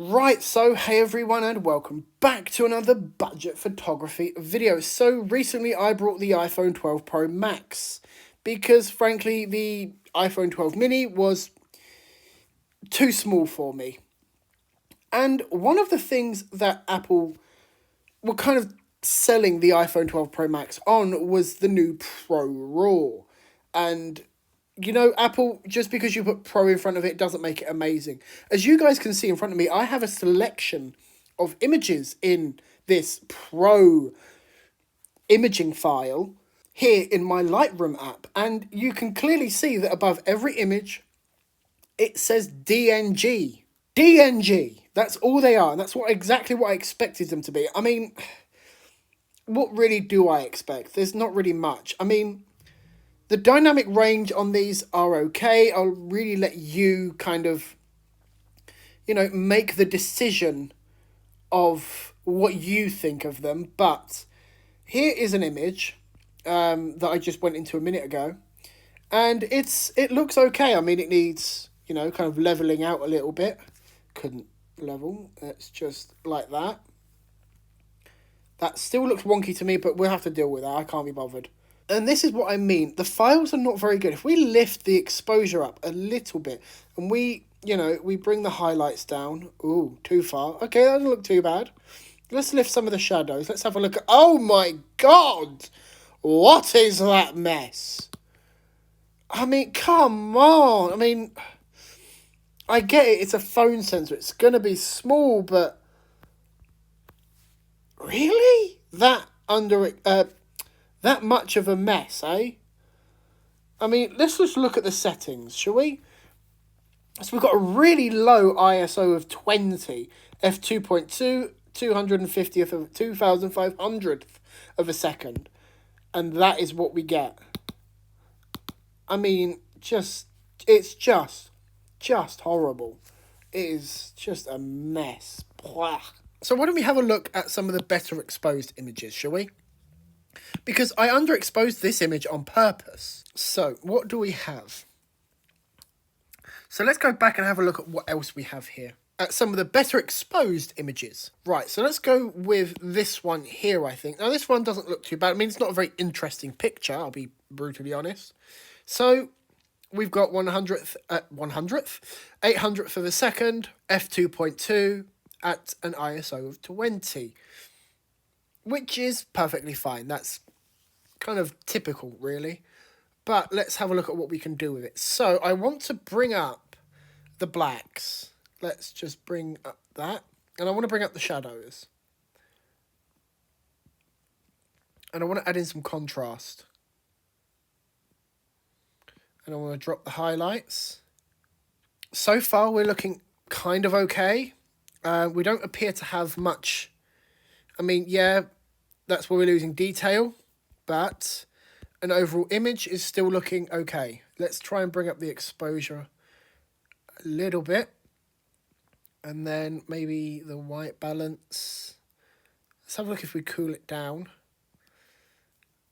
Right, so hey everyone and welcome back to another budget photography video. So recently I brought the iPhone 12 Pro Max because frankly the iPhone 12 mini was too small for me. And one of the things that Apple were kind of selling the iPhone 12 Pro Max on was the new Pro Raw. And you know, Apple, just because you put Pro in front of it doesn't make it amazing. As you guys can see in front of me, I have a selection of images in this Pro imaging file here in my Lightroom app. And you can clearly see that above every image, it says DNG. DNG. That's all they are. And that's exactly what I expected them to be. I mean, what really do I expect? There's not really much. I mean, the dynamic range on these are okay. I'll really let you kind of, make the decision of what you think of them. But here is an image that I just went into a minute ago. And it looks okay. I mean, it needs, kind of leveling out a little bit. Couldn't level. It's just like that. That still looks wonky to me, but we'll have to deal with that. I can't be bothered. And this is what I mean. The files are not very good. If we lift the exposure up a little bit and we bring the highlights down. Ooh, too far. Okay, that doesn't look too bad. Let's lift some of the shadows. Let's have a look at... Oh my God! What is that mess? I mean, come on. I mean, I get it. It's a phone sensor. It's going to be small, but... Really? That much of a mess, eh? I mean, let's just look at the settings, shall we? So we've got a really low ISO of 20, f2.2, 250th of 2500th of a second. And that is what we get. I mean, it's just horrible. It is just a mess. Blah. So why don't we have a look at some of the better exposed images, shall we? Because I underexposed this image on purpose. So, what do we have? So let's go back and have a look at what else we have here. At some of the better exposed images. Right, so let's go with this one here, I think. Now, this one doesn't look too bad. I mean, it's not a very interesting picture, I'll be brutally honest. So, we've got 800th of a second, f2.2 at an ISO of 20. Which is perfectly fine. That's kind of typical, really. But let's have a look at what we can do with it. So I want to bring up the blacks. Let's just bring up that. And I want to bring up the shadows. And I want to add in some contrast. And I want to drop the highlights. So far, we're looking kind of okay. We don't appear to have much... I mean, yeah, that's where we're losing detail. But an overall image is still looking okay. Let's try and bring up the exposure a little bit. And then maybe the white balance. Let's have a look if we cool it down.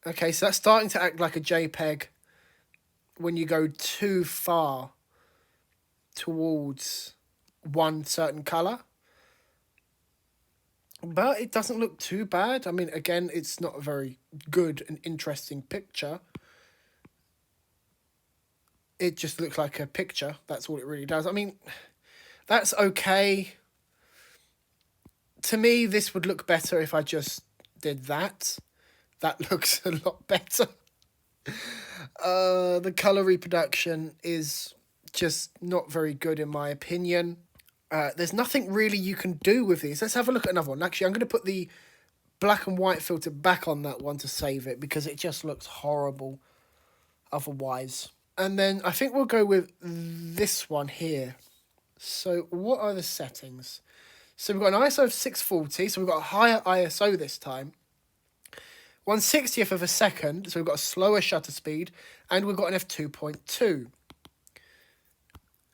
Okay, so that's starting to act like a JPEG when you go too far towards one certain colour. But it doesn't look too bad. I mean, again, it's not a very good and interesting picture. It just looks like a picture. That's all it really does. I mean, that's okay. To me, this would look better if I just did that. That looks a lot better. The colour reproduction is just not very good in my opinion. There's nothing really you can do with these. Let's have a look at another one. Actually, I'm going to put the black and white filter back on that one to save it because it just looks horrible otherwise. And then I think we'll go with this one here. So what are the settings? So we've got an ISO of 640, so we've got a higher ISO this time. 1/60th of a second, so we've got a slower shutter speed, and we've got an f2.2.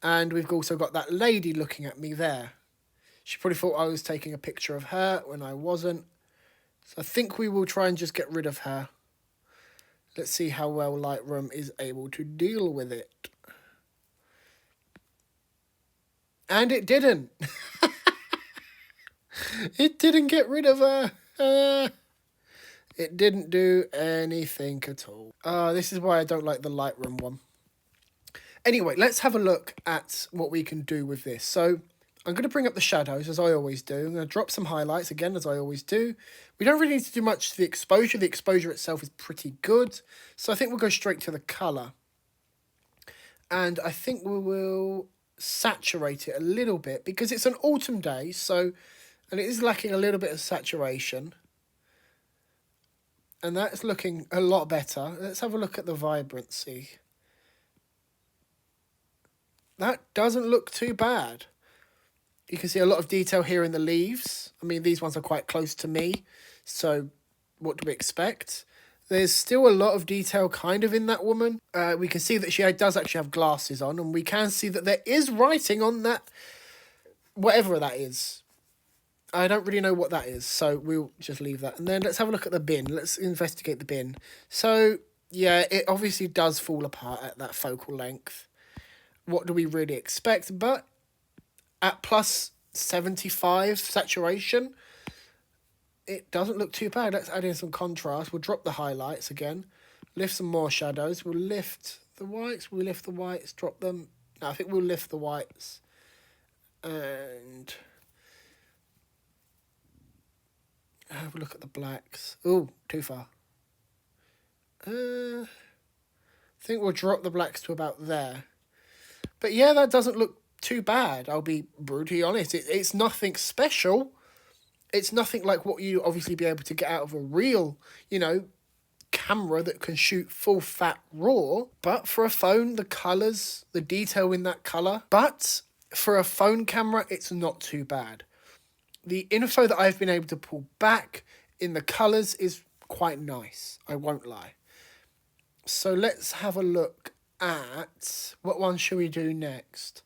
And we've also got that lady looking at me there. She probably thought I was taking a picture of her when I wasn't. So I think we will try and just get rid of her. Let's see how well Lightroom is able to deal with it. And it didn't. It didn't get rid of her. It didn't do anything at all. This is why I don't like the Lightroom one. Anyway, let's have a look at what we can do with this. So I'm going to bring up the shadows, as I always do. I'm going to drop some highlights, again, as I always do. We don't really need to do much to the exposure. The exposure itself is pretty good. So I think we'll go straight to the colour. And I think we will saturate it a little bit, because it's an autumn day, so, and it is lacking a little bit of saturation. And that's looking a lot better. Let's have a look at the vibrancy. That doesn't look too bad. You can see a lot of detail here in the leaves. I mean, these ones are quite close to me, so what do we expect? There's still a lot of detail kind of in that woman. We can see that she does actually have glasses on, and we can see that there is writing on that, whatever that is. I don't really know what that is, so we'll just leave that. And then let's have a look at the bin. Let's investigate the bin. So, yeah, it obviously does fall apart at that focal length. What do we really expect? But at plus 75 saturation, it doesn't look too bad. Let's add in some contrast. We'll drop the highlights again. Lift some more shadows. We'll lift the whites. We'll lift the whites. Drop them. No, I think we'll lift the whites. And have a look at the blacks. Oh, too far. I think we'll drop the blacks to about there. But yeah, that doesn't look too bad. I'll be brutally honest. It's nothing special. It's nothing like what you obviously be able to get out of a real, camera that can shoot full fat raw. But for a phone, the colours, the detail in that colour. But for a phone camera, it's not too bad. The info that I've been able to pull back in the colours is quite nice. I won't lie. So let's have a look at what one should we do next.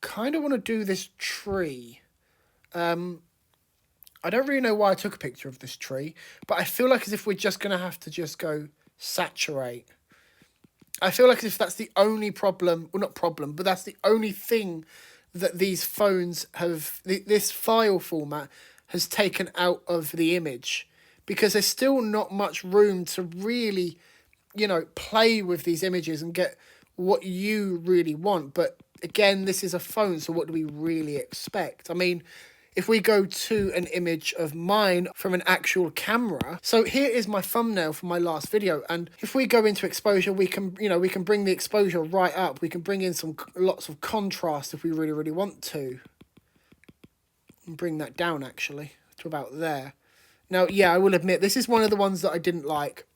Kind of want to do this tree. I don't really know why I took a picture of this tree, but I feel like as if we're just going to have to just go saturate. I feel like as if that's the only problem, well, not problem, but that's the only thing that these phones have, this file format has taken out of the image, because there's still not much room to really, play with these images and get what you really want. But again, this is a phone, so what do we really expect? I mean, if we go to an image of mine from an actual camera, so here is my thumbnail for my last video, and if we go into exposure, we can, we can bring the exposure right up. We can bring in lots of contrast if we really, really want to. And bring that down, actually, to about there. Now, yeah, I will admit, this is one of the ones that I didn't like,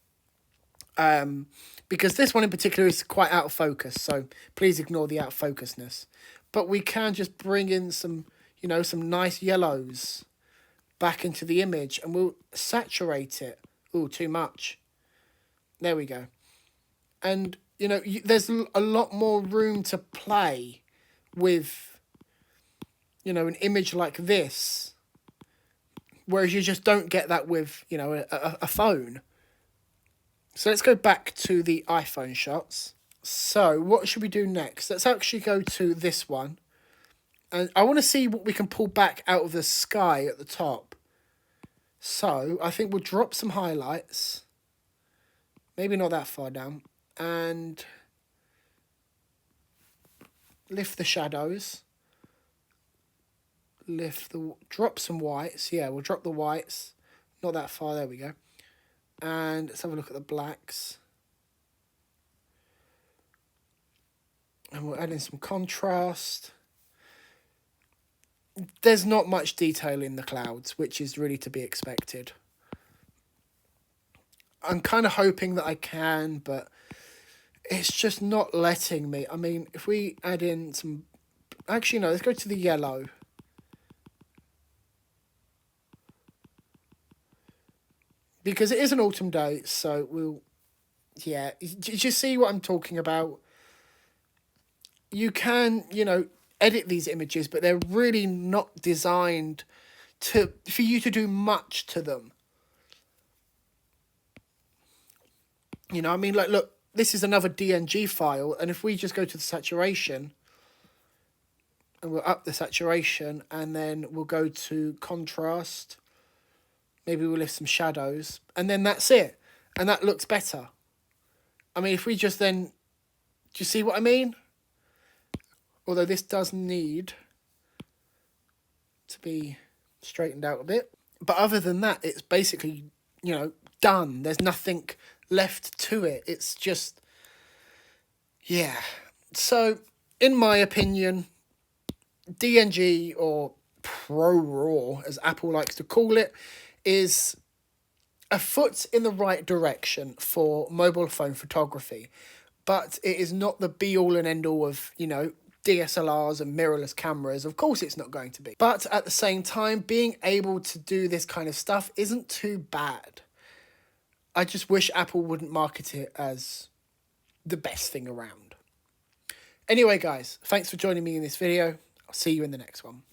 because this one in particular is quite out of focus, so please ignore the out of focusness. But we can just bring in some nice yellows back into the image, and we'll saturate it. Ooh, too much. There we go. And, there's a lot more room to play with, an image like this, whereas you just don't get that with, a phone. So let's go back to the iPhone shots. So what should we do next? Let's actually go to this one. And I want to see what we can pull back out of the sky at the top. So I think we'll drop some highlights. Maybe not that far down. And lift the shadows. Drop some whites. Yeah, we'll drop the whites. Not that far. There we go. And let's have a look at the blacks. And we'll add in some contrast. There's not much detail in the clouds, which is really to be expected. I'm kind of hoping that I can, but it's just not letting me. I mean, if we add in some... Actually, no, let's go to the yellow. Because it is an autumn day, so we'll... Yeah, did you see what I'm talking about? You can, edit these images, but they're really not designed for you to do much to them. I mean, like, look, this is another DNG file, and if we just go to the saturation, and we'll up the saturation, and then we'll go to contrast. Maybe we'll lift some shadows, and then that's it. And that looks better. I mean, if we just then, do you see what I mean? Although this does need to be straightened out a bit. But other than that, it's basically, you know, done. There's nothing left to it. It's just, yeah. So, in my opinion, DNG, or ProRAW, as Apple likes to call it, is a foot in the right direction for mobile phone photography. But it is not the be-all and end-all of, you know, DSLRs and mirrorless cameras. Of course it's not going to be. But at the same time, being able to do this kind of stuff isn't too bad. I just wish Apple wouldn't market it as the best thing around. Anyway, guys, thanks for joining me in this video. I'll see you in the next one.